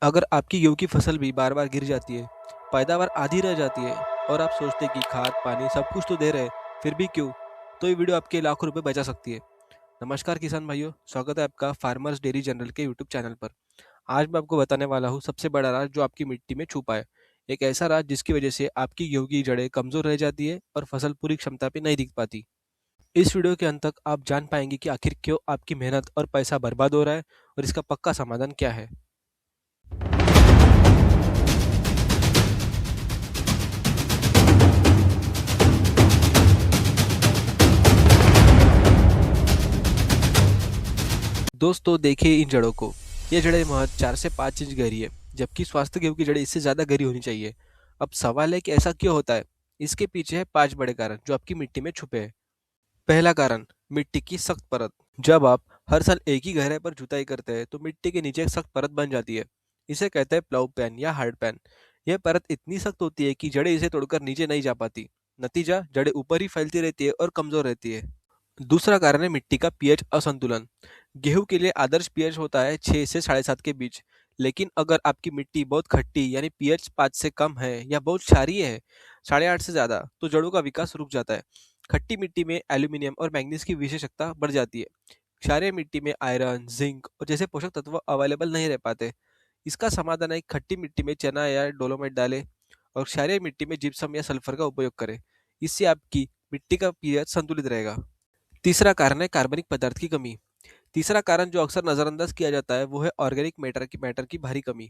अगर आपकी गेहूँ की फसल भी बार-बार गिर जाती है, पैदावार आधी रह जाती है और आप सोचते हैं कि खाद, पानी सब कुछ तो दे रहे हैं, फिर भी क्यों? तो ये वीडियो आपके लाखों रुपए बचा सकती है। नमस्कार किसान भाइयों, स्वागत है आपका फार्मर्स डेयरी जनरल के यूट्यूब चैनल पर। आज मैं आपको बताने वाला हूँ सबसे बड़ा राज जो आपकी मिट्टी में छुपा है। एक ऐसा राज जिसकी वजह से आपकी गेहूँ की जड़ें कमज़ोर रह जाती है और फसल पूरी क्षमता पे नहीं दिख पाती। इस वीडियो के अंत तक आप जान पाएंगे कि आखिर क्यों आपकी मेहनत और पैसा बर्बाद हो रहा है और इसका पक्का समाधान क्या है। दोस्तों देखिए इन जड़ों को। ये जड़ें महज 4 से 5 इंच गहरी है, जबकि स्वास्थ्य गेहूं की जड़ें इससे ज़्यादा गहरी होनी चाहिए। अब सवाल है कि ऐसा क्यों होता है? इसके पीछे है 5 बड़े कारण जो आपकी मिट्टी में छुपे हैं। पहला कारण, मिट्टी की सख्त परत। जब आप हर साल एक ही गहराई पर जुताई करते हैं तो मिट्टी के नीचे एक सख्त परत बन जाती है। इसे कहते हैं प्लाउ पैन या हार्ड पैन। यह परत इतनी सख्त होती है कि जड़ें इसे तोड़कर नीचे नहीं जा पाती। नतीजा, जड़ें ऊपर ही फैलती रहती है और कमजोर रहती है। दूसरा कारण है मिट्टी का पीएच असंतुलन। गेहूं के लिए आदर्श पीएच होता है 6 से 7.5 के बीच। लेकिन अगर आपकी मिट्टी बहुत खट्टी यानी पीएच 5 से कम है या बहुत क्षारीय है 8.5 से ज़्यादा, तो जड़ों का विकास रुक जाता है। खट्टी मिट्टी में एल्यूमिनियम और मैग्नीज की विशेषता बढ़ जाती है। क्षारीय मिट्टी में आयरन, जिंक और जैसे पोषक तत्व अवेलेबल नहीं रह पाते। इसका समाधान है खट्टी मिट्टी में चना या डोलोमाइट डालें और क्षारीय मिट्टी में जिप्सम या सल्फर का उपयोग करें। इससे आपकी मिट्टी का पीएच संतुलित रहेगा। तीसरा कारण है कार्बनिक पदार्थ की कमी। तीसरा कारण जो अक्सर नजरअंदाज किया जाता है वो है ऑर्गेनिक मैटर की भारी कमी।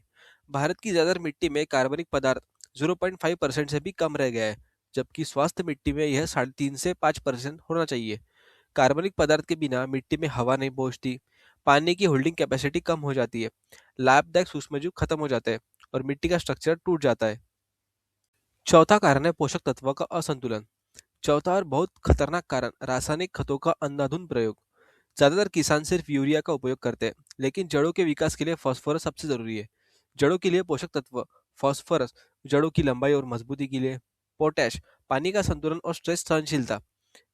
भारत की ज्यादातर मिट्टी में कार्बनिक पदार्थ 0.5% से भी कम रह गया है, जबकि स्वास्थ्य मिट्टी में यह 3.5 से 5% होना चाहिए। कार्बनिक पदार्थ के बिना मिट्टी में हवा नहीं पहुंचती, पानी की होल्डिंग कैपेसिटी कम हो जाती है, लाभदायक सूक्ष्मजीव खत्म हो जाते हैं और मिट्टी का स्ट्रक्चर टूट जाता है। चौथा कारण है पोषक तत्वों का असंतुलन। चौथा और बहुत खतरनाक कारण, रासायनिक खतों का अंधाधुंध प्रयोग। ज्यादातर किसान सिर्फ यूरिया का उपयोग करते हैं, लेकिन जड़ों के विकास के लिए फास्फोरस सबसे जरूरी है। जड़ों के लिए पोषक तत्व फास्फोरस, जड़ों की लंबाई और मजबूती के लिए। पोटैश, पानी का संतुलन और स्ट्रेस सहनशीलता।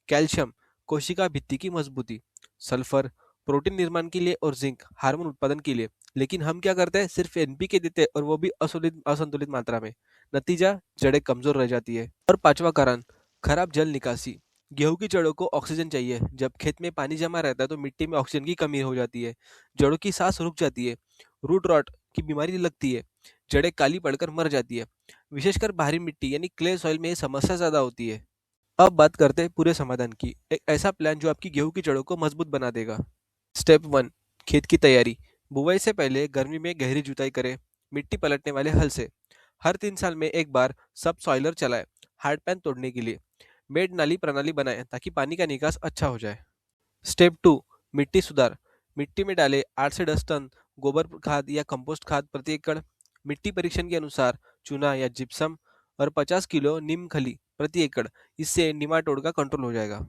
कैल्शियम, कोशिका भित्ति की मजबूती। सल्फर, प्रोटीन निर्माण के लिए और जिंक, हार्मोन उत्पादन के लिए। लेकिन हम क्या करते हैं, सिर्फ एनपीके देते हैं और वो भी असंतुलित असंतुलित मात्रा में। नतीजा, जड़ें कमजोर रह जाती है। और पांचवा कारण, खराब जल निकासी। गेहूं की जड़ों को ऑक्सीजन चाहिए। जब खेत में पानी जमा रहता है तो मिट्टी में ऑक्सीजन की कमी हो जाती है। जड़ों की सांस रुक जाती है। रूट रॉट की बीमारी लगती है। जड़ें काली पड़कर मर जाती है। विशेषकर भारी मिट्टी यानी क्ले सॉइल में ये समस्या ज्यादा होती है। अब बात करते हैं पूरे समाधान की। एक ऐसा प्लान जो आपकी गेहूं की जड़ों को मजबूत बना देगा। स्टेप 1, खेत की तैयारी। बुवाई से पहले गर्मी में गहरी जुताई करें, मिट्टी पलटने वाले हल से। हर 3 साल में एक बार सब सॉइलर चलाएं, हार्ड पैन तोड़ने के लिए। मेड नाली प्रणाली बनाएं ताकि पानी का निकास अच्छा हो जाए। स्टेप 2, मिट्टी सुधार। मिट्टी में डालें 8 से 10 टन गोबर खाद या कंपोस्ट खाद प्रति एकड़। मिट्टी परीक्षण के अनुसार चूना या जिप्सम और 50 किलो नीम खली प्रति एकड़। इससे निमाटोड का कंट्रोल हो जाएगा।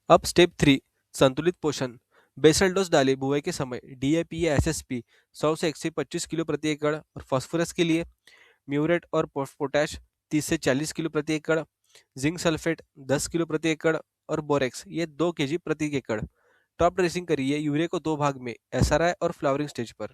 अब स्टेप 3, संतुलित पोषण। बेसल डोज डालें बुआई के समय, डीएपी या एसएसपी 100 से 125 किलो प्रति एकड़ और फास्फोरस के लिए म्यूरेट और पोटाश 30 से 40 किलो प्रति एकड़। जिंक सल्फेट 10 किलो प्रति एकड़ और बोरेक्स ये 2 केजी प्रति एकड़। टॉप ड्रेसिंग करिए यूरिया को 2 भाग में, एसआरआई और फ्लावरिंग स्टेज पर।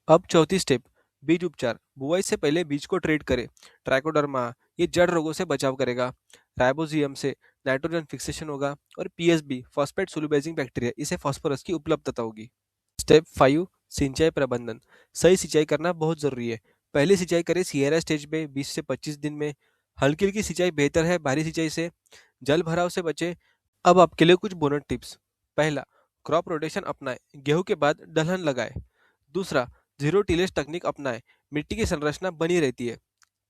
अब चौथी स्टेप, बीज उपचार। बुआई से पहले बीज को ट्रीट करें। ट्राइकोडर्मा, ये जड़ रोगों से बचाव करेगा। राइबोजियम से नाइट्रोजन फिक्सेशन होगा और पीएसबी, फॉस्फेट सोल्यूबलाइजिंग बैक्टीरिया, इसे फास्फोरस की उपलब्धता होगी। स्टेप 5, सिंचाई प्रबंधन। सही सिंचाई करना बहुत जरूरी है। पहले सिंचाई करें सियरा स्टेज में 20 से 25 दिन में। हल्की हल्की सिंचाई बेहतर है भारी सिंचाई से। जल भराव से बचे। अब आपके लिए कुछ बोनस टिप्स। पहला, क्रॉप रोटेशन अपनाएं, गेहूं के बाद दलहन लगाएं। दूसरा, जीरो टिलेज तकनीक अपनाएं, मिट्टी की संरचना बनी रहती है।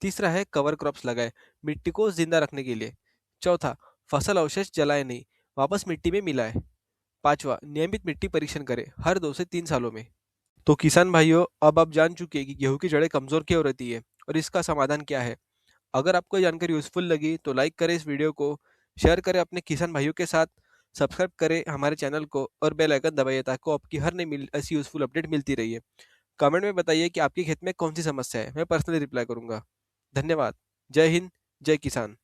तीसरा है कवर क्रॉप्स लगाएं, मिट्टी को जिंदा रखने के लिए। चौथा, फसल अवशेष जलाएं नहीं, वापस मिट्टी में मिलाएं। पांचवा, नियमित मिट्टी परीक्षण करें हर 2 से 3 सालों में। तो किसान भाइयों, अब आप जान चुके हैं कि गेहूं की जड़ें कमजोर क्यों रहती है और इसका समाधान क्या है। अगर आपको ये जानकारी यूजफुल लगी तो लाइक करें इस वीडियो को, शेयर करें अपने किसान भाइयों के साथ, सब्सक्राइब करें हमारे चैनल को और बेल आइकन दबाइए ताकि आपकी हर नई ऐसी यूजफुल अपडेट मिलती रही है। कमेंट में बताइए कि आपके खेत में कौन सी समस्या है, मैं पर्सनली रिप्लाई करूंगा। धन्यवाद। जय हिंद, जय किसान।